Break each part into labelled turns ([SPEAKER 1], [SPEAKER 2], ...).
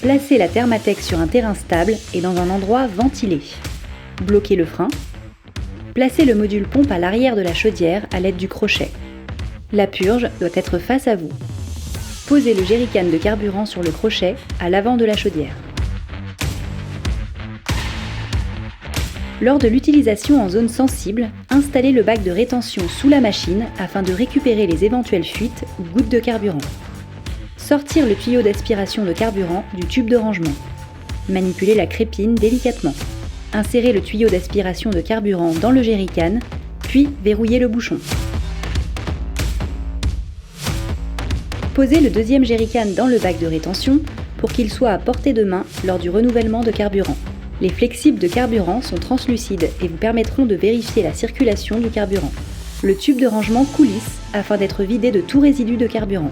[SPEAKER 1] Placez la Thermatec sur un terrain stable et dans un endroit ventilé. Bloquez le frein. Placez le module pompe à l'arrière de la chaudière à l'aide du crochet. La purge doit être face à vous. Posez le jerrycan de carburant sur le crochet à l'avant de la chaudière. Lors de l'utilisation en zone sensible, installez le bac de rétention sous la machine afin de récupérer les éventuelles fuites ou gouttes de carburant. Sortir le tuyau d'aspiration de carburant du tube de rangement. Manipulez la crépine délicatement. Insérez le tuyau d'aspiration de carburant dans le jerrycan, puis verrouillez le bouchon. Posez le deuxième jerrycan dans le bac de rétention pour qu'il soit à portée de main lors du renouvellement de carburant. Les flexibles de carburant sont translucides et vous permettront de vérifier la circulation du carburant. Le tube de rangement coulisse afin d'être vidé de tout résidu de carburant.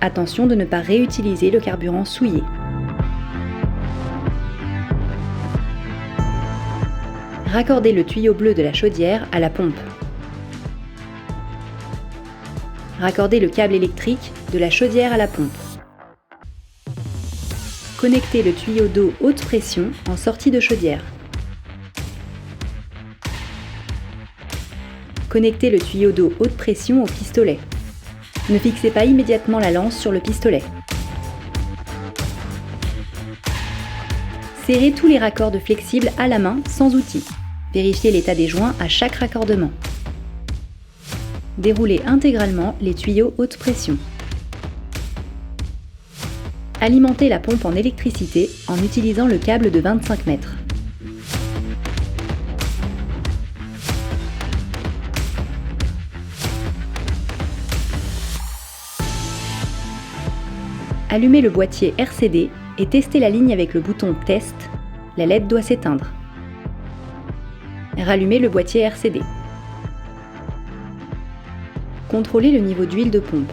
[SPEAKER 1] Attention de ne pas réutiliser le carburant souillé. Raccordez le tuyau bleu de la chaudière à la pompe. Raccordez le câble électrique de la chaudière à la pompe. Connectez le tuyau d'eau haute pression en sortie de chaudière. Connectez le tuyau d'eau haute pression au pistolet. Ne fixez pas immédiatement la lance sur le pistolet. Serrez tous les raccords de flexibles à la main sans outil. Vérifiez l'état des joints à chaque raccordement. Déroulez intégralement les tuyaux haute pression. Alimentez la pompe en électricité en utilisant le câble de 25 mètres. Allumez le boîtier RCD et testez la ligne avec le bouton Test. La LED doit s'éteindre. Rallumez le boîtier RCD. Contrôlez le niveau d'huile de pompe.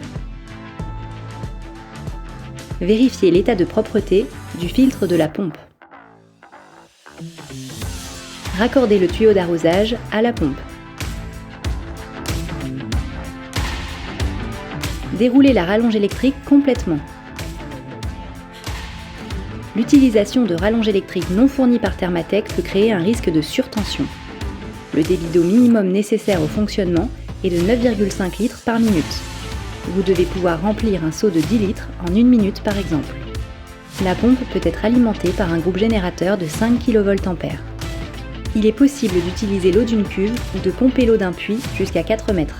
[SPEAKER 1] Vérifiez l'état de propreté du filtre de la pompe. Raccordez le tuyau d'arrosage à la pompe. Déroulez la rallonge électrique complètement. L'utilisation de rallonge électrique non fournie par Thermatec peut créer un risque de surtension. Le débit d'eau minimum nécessaire au fonctionnement est de 9,5 litres par minute. Vous devez pouvoir remplir un seau de 10 litres en 1 minute par exemple. La pompe peut être alimentée par un groupe générateur de 5 kVA. Il est possible d'utiliser l'eau d'une cuve ou de pomper l'eau d'un puits jusqu'à 4 mètres.